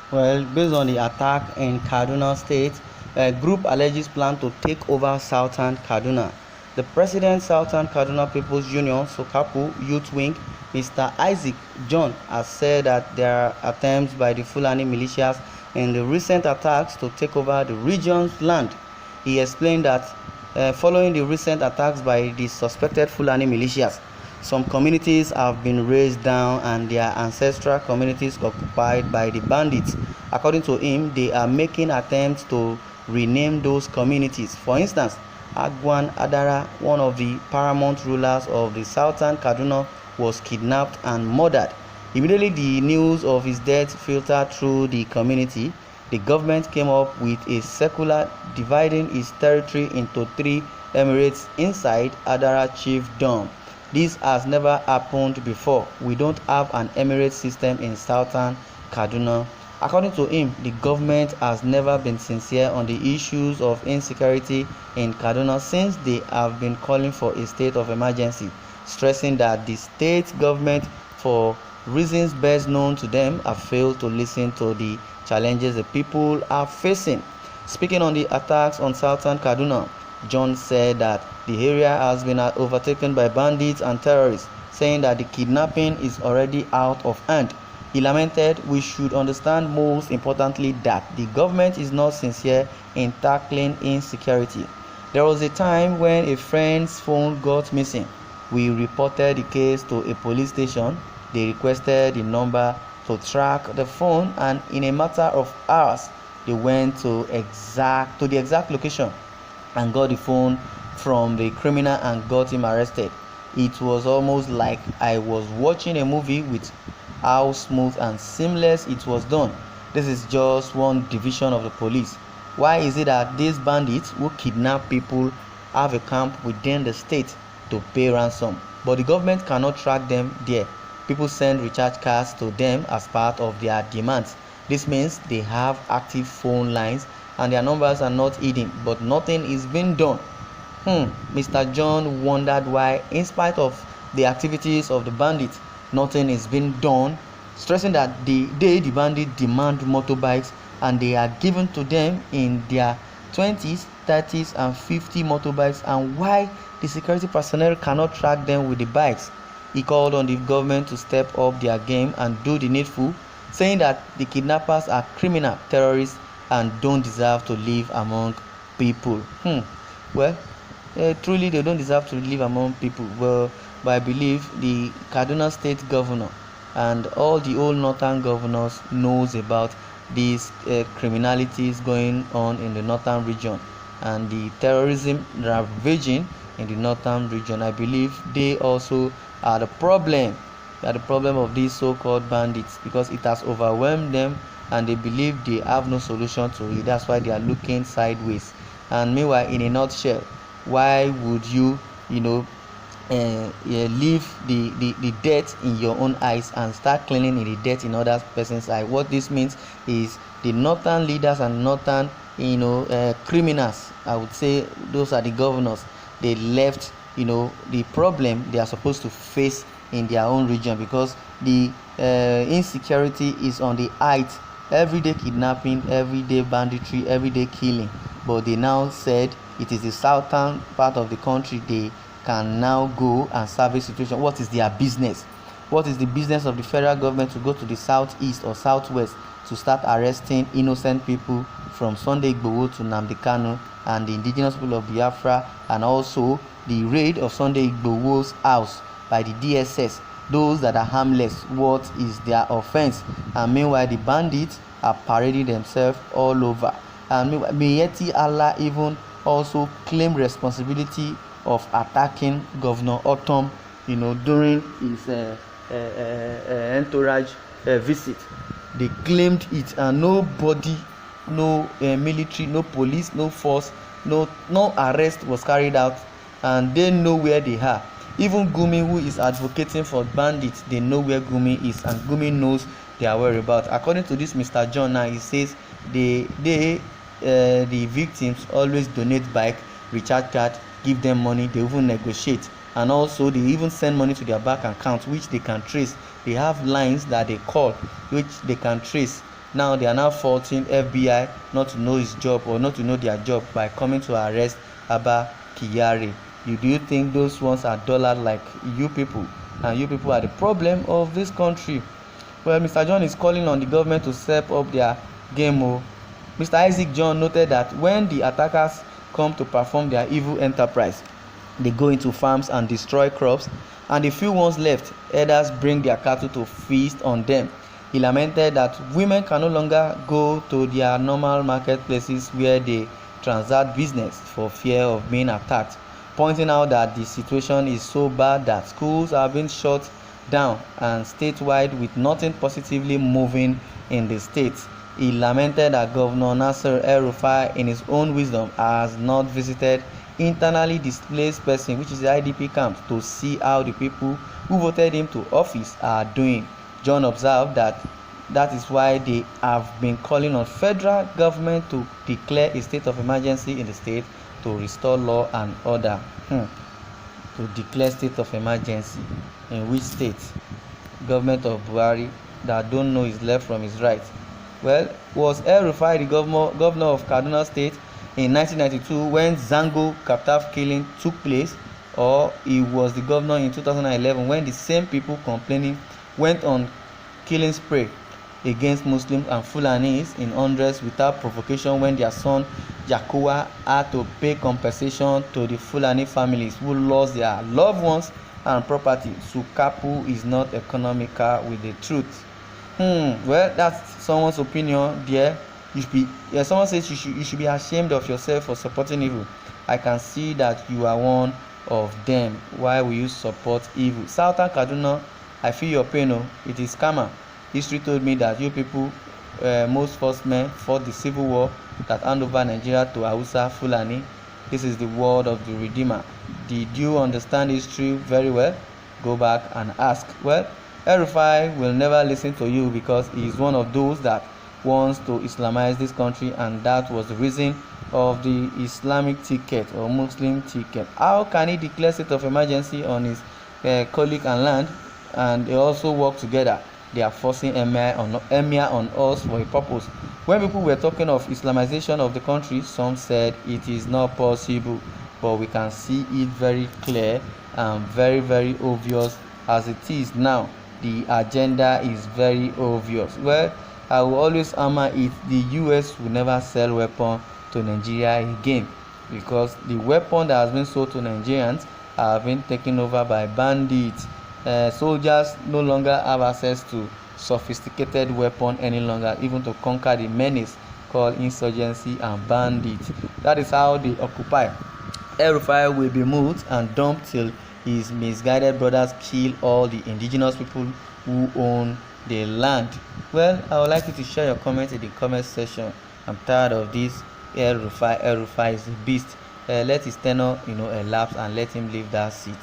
Well, based on the attack in Kaduna State, a group alleges plan to take over Southern Kaduna. The President Southern Kaduna People's Union Sokapu Youth Wing, Mr. Isaac John, has said that there are attempts by the Fulani militias in the recent attacks to take over the region's land. He explained that following the recent attacks by the suspected Fulani militias, some communities have been razed down and their ancestral communities occupied by the bandits. According to him, they are making attempts to rename those communities. For instance, Agwan Adara, one of the paramount rulers of the southern Kaduna, was kidnapped and murdered. Immediately the news of his death filtered through the community. The government came up with a circular dividing its territory into three emirates inside Adara Chiefdom. This has never happened before. We don't have an emirate system in southern Kaduna. According to him, the government has never been sincere on the issues of insecurity in Kaduna since they have been calling for a state of emergency, stressing that the state government, for reasons best known to them, have failed to listen to the challenges the people are facing. Speaking on the attacks on southern Kaduna, John said that the area has been overtaken by bandits and terrorists, saying that the kidnapping is already out of hand. He lamented, "We should understand most importantly that the government is not sincere in tackling insecurity. There was a time when a friend's phone got missing. We reported the case to a police station. They requested the number to track the phone, and in a matter of hours they went to the exact location and got the phone from the criminal and got him arrested. It was almost like I was watching a movie with how smooth and seamless it was done. This is just one division of the police. Why is it that these bandits who kidnap people have a camp within the state to pay ransom, but the government cannot track them there? People send recharge cards to them as part of their demands. This means they have active phone lines and their numbers are not hidden, but nothing is being done." Mr. John wondered why, in spite of the activities of the bandits, nothing is being done, stressing that the bandits demand motorbikes and they are given to them in their 20s, 30s and 50 motorbikes, and why the security personnel cannot track them with the bikes. He called on the government to step up their game and do the needful, saying that the kidnappers are criminal terrorists and don't deserve to live among people. Well, truly they don't deserve to live among people. Well, but I believe the Kaduna State governor and all the old northern governors knows about these criminalities going on in the northern region and the terrorism ravaging in the northern region. I believe they also are the problem. They are the problem of these so-called bandits because it has overwhelmed them and they believe they have no solution to it. That's why they are looking sideways. And meanwhile, in a nutshell, why would you leave the dirt in your own eyes and start cleaning the dirt in other person's eye? What this means is the northern leaders and northern criminals, I would say those are the governors, they left the problem they are supposed to face in their own region because the insecurity is on the height. Everyday kidnapping, everyday banditry, everyday killing, but they now said it is the southern part of the country they can now go and service situation. What is their business? What is the business of the federal government to go to the southeast or southwest to start arresting innocent people from Sunday Igboho to Nnamdi Kanu and the indigenous people of Biafra, and also the raid of Sunday Igboho's house by the DSS? Those that are harmless, what is their offense? And meanwhile the bandits are parading themselves all over. And meanwhile, Miyetti Allah even also claim responsibility of attacking Governor Otom, during his entourage visit. They claimed it, and nobody, no military, no police, no force, no arrest was carried out, and they know where they are. Even Gumi, who is advocating for bandits, they know where Gumi is, and Gumi knows their whereabouts. According to this Mr. John now, he says the victims always donate bike, recharge card, give them money, they even negotiate, and also they even send money to their bank account which they can trace. They have lines that they call which they can trace. Now they are now faulting FBI not to know his job or not to know their job by coming to arrest Abba Kyari. Do you think those ones are dullard like you people, and you people are the problem of this country? Well, Mr. John is calling on the government to step up their game. Mr. Isaac John noted that when the attackers come to perform their evil enterprise, they go into farms and destroy crops, and the few ones left, herders bring their cattle to feast on them. He lamented that women can no longer go to their normal marketplaces where they transact business for fear of being attacked, pointing out that the situation is so bad that schools are being shut down and statewide with nothing positively moving in the state. He lamented that Governor Nasser El-Rufai, in his own wisdom, has not visited internally displaced persons, which is the IDP camps, to see how the people who voted him to office are doing. John observed that is why they have been calling on federal government to declare a state of emergency in the state to restore law and order. To declare state of emergency in which state? Government of Buhari that don't know his left from his right. Well, was El-Rufai the governor of Kaduna State in 1992 when Zango Kaptaf killing took place, or he was the governor in 2011 when the same people complaining went on killing spree against Muslims and Fulanis in hundreds without provocation, when their son Yakuwa had to pay compensation to the Fulani families who lost their loved ones and property? So Kapu is not economical with the truth. Well, that's someone's opinion there. Someone says you should be ashamed of yourself for supporting evil. I can see that you are one of them. Why will you support evil? Southern Kaduna, I feel your pain. It is karma. History told me that you people, most first men, fought the civil war that handed over Nigeria to Hausa Fulani. This is the word of the Redeemer. Did you understand history very well? Go back and ask. Well, El-Rufai will never listen to you because he is one of those that wants to Islamize this country, and that was the reason of the Islamic ticket or Muslim ticket. How can he declare state of emergency on his colleague and land, and they also work together? They are forcing emir on us for a purpose. When people were talking of Islamization of the country, some said it is not possible, but we can see it very clear and very, very obvious as it is now. The agenda is very obvious. Well, I will always hammer it. The US will never sell weapons to Nigeria again, because the weapon that has been sold to Nigerians have been taken over by bandits. Soldiers no longer have access to sophisticated weapon any longer, even to conquer the menace called insurgency and bandits. That is how they occupy. El-Rufai will be moved and dumped till his misguided brothers kill all the indigenous people who own the land. Well, I would like you to share your comments in the comment section. I'm tired of this El-Rufai. El-Rufai is a beast. Let his tenure elapse and let him leave that seat.